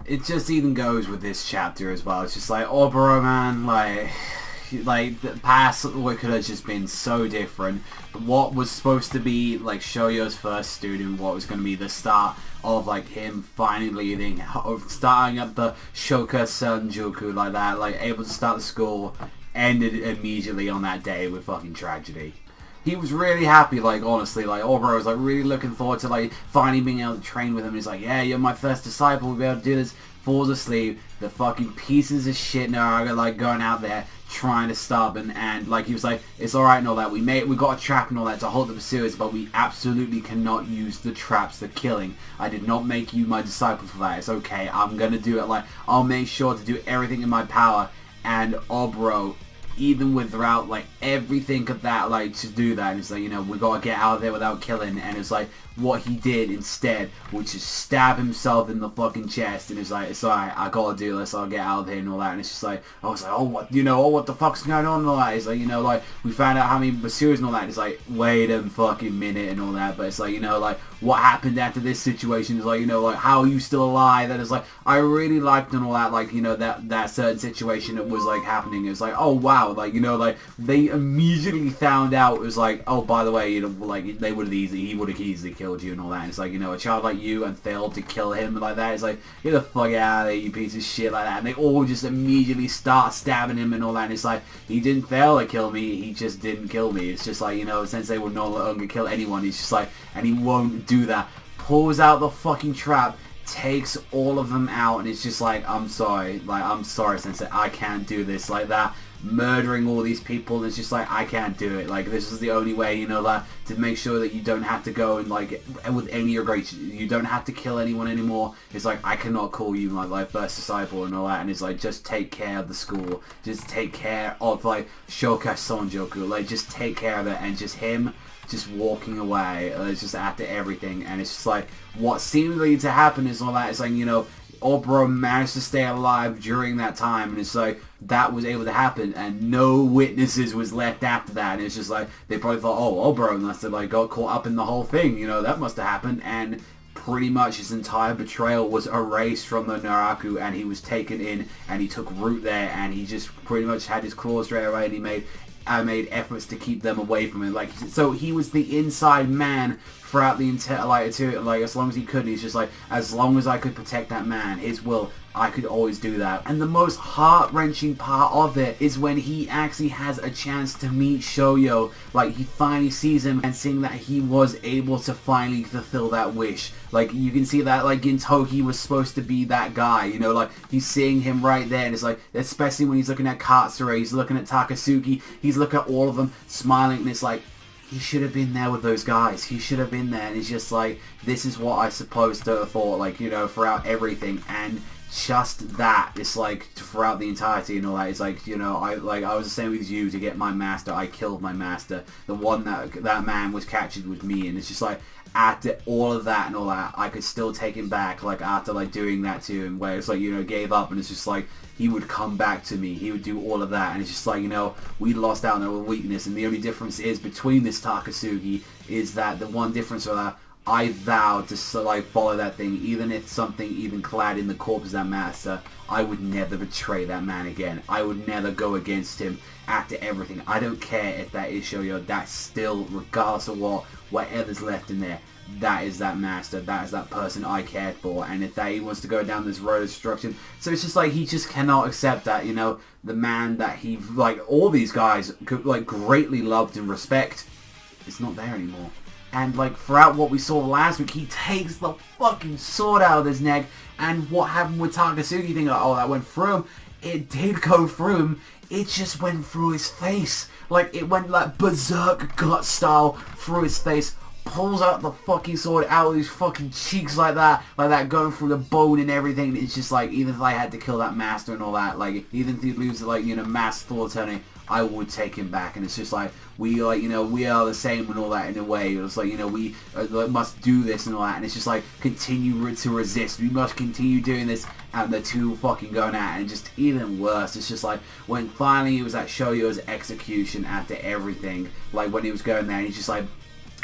it just even goes with this chapter as well. It's just like, Oboro, man, like the past, what could have just been so different. What was supposed to be like Shouyou's first student, what was going to be the start of like him finally leaving, starting up the Shoka Senjuku like that, like able to start the school, ended immediately on that day with fucking tragedy. He was really happy, like, honestly, like, Oboro was, like, really looking forward to, like, finally being able to train with him. He's like, yeah, you're my first disciple, we'll be able to do this. Falls asleep, the fucking pieces of shit Naraku, like, going out there, trying to stop, and like, he was like, it's alright and all that, we got a trap and all that to hold the pursuers, but we absolutely cannot use the traps, the killing. I did not make you my disciple for that, it's okay, I'm gonna do it, like, I'll make sure to do everything in my power. And Oboro, even without like everything of that, like, to do that, and it's like, you know, we gotta get out of there without killing, and it's like what he did instead, which is stab himself in the fucking chest, and it's like, it's alright, I gotta do this, I'll get out of here and all that. And it's just like, I was like, oh, what, you know, oh, what the fuck's going on and all that. It's like, you know, like, we found out how many pursuers and all that, and it's like, wait a fucking minute and all that. But it's like, you know, like, what happened after this situation is like, you know, like, how are you still alive? And it's like, I really liked and all that, like, you know, that certain situation that was like happening. It was like, oh wow, like, you know, like, they immediately found out. It was like, oh, by the way, you know, like, he would have easily killed you and all that. And it's like, you know, a child like you and failed to kill him like that. It's like, get the fuck out of there, you piece of shit, like that. And they all just immediately start stabbing him and all that. And it's like, he didn't fail to kill me, he just didn't kill me. It's just like, you know, Sensei would no longer kill anyone. He's just like, and he won't do that. Pulls out the fucking trap, takes all of them out, and it's just like, I'm sorry, Sensei, I can't do this, like that. Murdering all these people, and it's just like, I can't do it. Like, this is the only way, you know, that to make sure that you don't have to go and like with any regret, you don't have to kill anyone anymore. It's like, I cannot call you my first disciple and all that. And it's like, just take care of the school, just take care of like Shoka Senjuku, like just take care of it. And just him just walking away, just after everything. And it's just like, what seemingly to happen is all that. It's like, you know, Oboro managed to stay alive during that time, and it's like, that was able to happen, and no witnesses was left after that. And it's just like, they probably thought, oh, Oboro must have like got caught up in the whole thing, you know, that must have happened. And pretty much his entire betrayal was erased from the Naraku, and he was taken in, and he took root there, and he just pretty much had his claws straight away, and he made efforts to keep them away from it. Like, so he was the inside man throughout the entire, like as long as he could. He's just like, as long as I could protect that man, his will, I could always do that. And the most heart-wrenching part of it is when he actually has a chance to meet Shouyou. Like, he finally sees him, and seeing that he was able to finally fulfill that wish. Like, you can see that, like, Gintoki was supposed to be that guy, you know, like, he's seeing him right there, and it's like, especially when he's looking at Katsura, he's looking at Takasugi, he's looking at all of them, smiling, and it's like, he should have been there with those guys. He should have been there. And it's just like, this is what I supposed to have thought, like, you know, throughout everything. And just that, it's like, throughout the entirety and all that, it's like, you know, I was the same with you. To get my master, I killed my master. The one that man was captured was me. And it's just like, after all of that and all that, I could still take him back, like, after, like, doing that to him, where it's like, you know, gave up, and it's just like, he would come back to me, he would do all of that, and it's just like, you know, we lost out on our weakness, and the only difference is between this Takasugi is that the one difference was that I vowed to, like, follow that thing, even if something even clad in the corpse of that master, I would never betray that man again. I would never go against him after everything. I don't care if that is Shouyou, that's still, regardless of whatever's left in there, that is that master, that is that person I cared for. And if that he wants to go down this road of destruction, so it's just like, he just cannot accept that, you know, the man that he, like, all these guys could, like, greatly loved and respect is not there anymore. And, like, throughout what we saw last week, he takes the fucking sword out of his neck, and what happened with Takasugi, thinking, oh, that went through him, it did go through him, it just went through his face. Like, it went like Berserk gut style through his face, pulls out the fucking sword out of his fucking cheeks like that, going through the bone and everything. It's just like, even if I had to kill that master and all that, like, even if he loses, like, you know, master for eternity, I would take him back. And it's just like, we, like, you know, we are the same and all that in a way. It's like, you know, we must do this and all that. And it's just like, continue to resist. We must continue doing this. And the two fucking going at it. And just even worse, it's just like, when finally he was at Shouyou's execution after everything, like, when he was going there, and he's just like,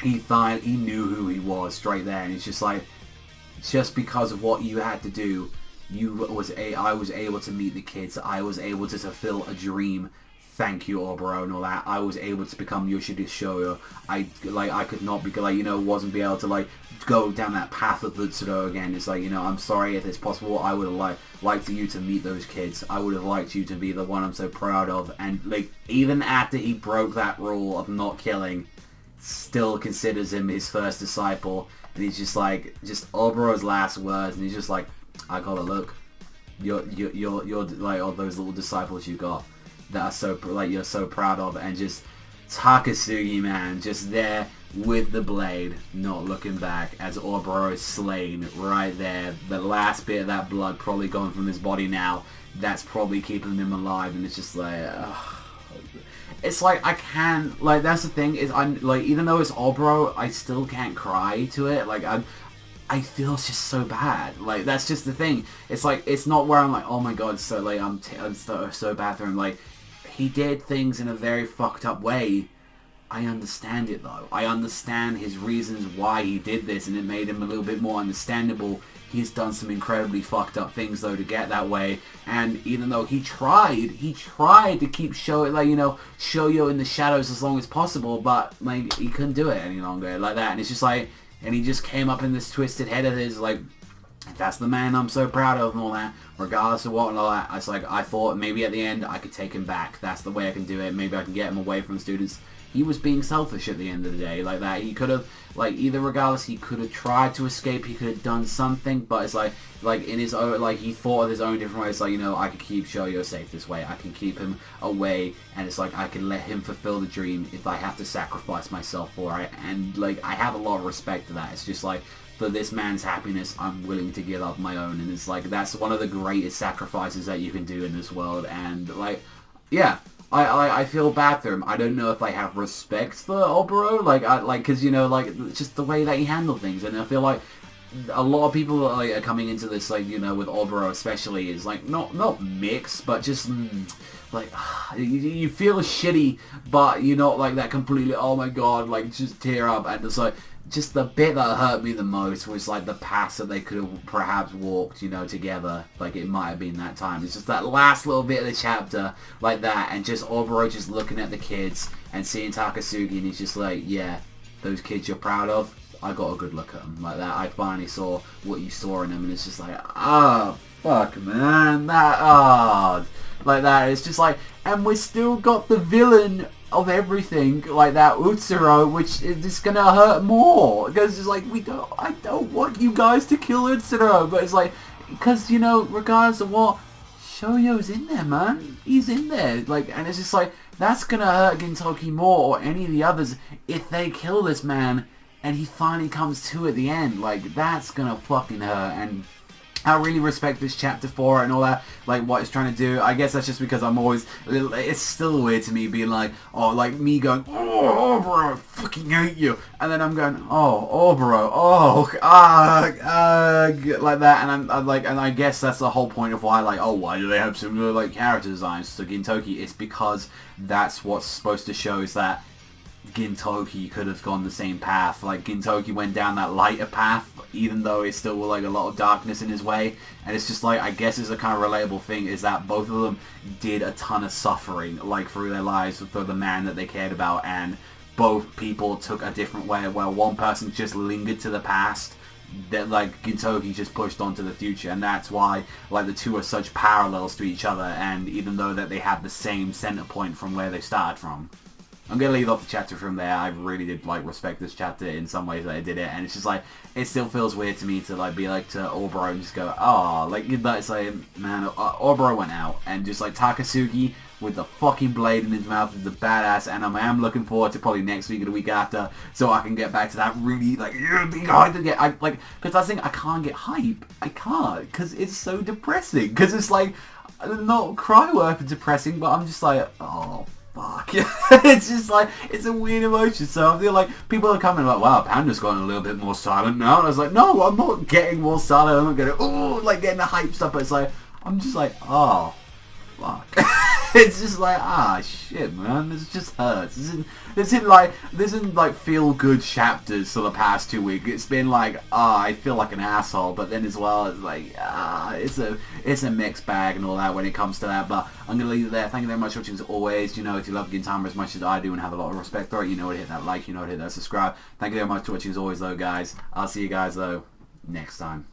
he knew who he was straight there. And it's just like, just because of what you had to do, I was able to meet the kids. I was able to fulfill a dream. Thank you, Oboro, and all that. I was able to become Yoshida's Shoyo. I could not be, wasn't be able to, go down that path of Utsuro again. It's I'm sorry if it's possible. I would have liked you to meet those kids. I would have liked you to be the one I'm so proud of. And, even after he broke that rule of not killing, still considers him his first disciple. And he's just Oboro's last words, and he's just I gotta look. You're all those little disciples you got that are so you're so proud of, and just Takasugi, man, just there with the blade, not looking back as Oboro is slain right there. The last bit of that blood probably gone from his body now. That's probably keeping him alive, and it's just it's I can't, that's the thing, is I'm even though it's Oboro, I still can't cry to it. I feel it's just so bad. That's just the thing. It's it's not where I'm oh my god, so I'm so bad for him. He did things in a very fucked up way. I understand it though. I understand his reasons why he did this, and it made him a little bit more understandable. He's done some incredibly fucked up things though to get that way, and even though he tried to keep Shoyo in the shadows as long as possible, but he couldn't do it any longer like that, and it's just and he just came up in this twisted head of his that's the man I'm so proud of and all that, regardless of what and all that. I thought maybe at the end I could take him back. That's the way I can do it. Maybe I can get him away from the students. He was being selfish at the end of the day, that. He could have, either regardless, he could have tried to escape, he could have done something, but it's in his own, he thought of his own different ways, I could keep Shoyo safe this way, I can keep him away, and it's I can let him fulfill the dream if I have to sacrifice myself for it, and, I have a lot of respect to that. It's just for this man's happiness, I'm willing to give up my own, and it's that's one of the greatest sacrifices that you can do in this world, and, yeah. I feel bad for him. I don't know if I have respect for Oboro, because, just the way that he handled things, and I feel a lot of people are coming into this, with Oboro especially, is, not mixed, but just, you feel shitty, but you're not, that completely, oh my god, just tear up, and it's, just the bit that hurt me the most was the path that they could have perhaps walked, together. It might have been that time. It's just that last little bit of the chapter, that, and just Oboro just looking at the kids and seeing Takasugi, and he's just yeah, those kids you're proud of, I got a good look at them. That, I finally saw what you saw in them, and it's just oh, fuck, man, that, that, it's just and we still got the villain of everything that Utsuro, which is just gonna hurt more, because it's I don't want you guys to kill Utsuro, but it's because regardless of what, Shoyo's in there, man. He's in there, and it's just that's gonna hurt Gintoki more, or any of the others, if they kill this man and he finally comes to at the end. That's gonna fucking hurt. And I really respect this chapter 4 and all that, what it's trying to do. I guess that's just because I'm always, it's still weird to me being me going, oh, Oboro, I fucking hate you. And then I'm going, oh, Oboro, like that. And and I guess that's the whole point of why, why do they have similar, character designs to Gintoki? It's because that's what's supposed to show, is that Gintoki could have gone the same path. Gintoki went down that lighter path, even though it's still a lot of darkness in his way. And it's just I guess it's a kind of relatable thing, is that both of them did a ton of suffering, through their lives for the man that they cared about, and both people took a different way, where one person just lingered to the past, that Gintoki just pushed on to the future. And that's why the two are such parallels to each other, and even though that they have the same center point from where they started from. I'm going to leave off the chapter from there. I really did, respect this chapter in some ways that I did it. And it's just, it still feels weird to me to, be to Oboro and just go, oh, it's man, Oboro went out. And just, Takasugi with the fucking blade in his mouth is the badass. And I am looking forward to probably next week or the week after, so I can get back to that really, being hyped to get, because that's the thing, I can't get hype. I can't, because it's so depressing. Because it's, not cry-worthy depressing, but I'm just oh, fuck. It's just it's a weird emotion. So I feel people are coming wow, Panda's gotten a little bit more silent now. And I was no, I'm not getting more silent. I'm not getting, getting the hype stuff. But it's I'm just oh, fuck. It's just like, ah, shit, man. This just hurts. This isn't like feel good chapters for the past 2 weeks. It's been like, I feel like an asshole, but then as well, it's like, it's a mixed bag and all that when it comes to that. But I'm gonna leave it there. Thank you very much for watching as always. You know, if you love Gintama as much as I do and have a lot of respect for it, you know to hit that like, you know to hit that subscribe. Thank you very much for watching as always, though, guys. I'll see you guys though next time.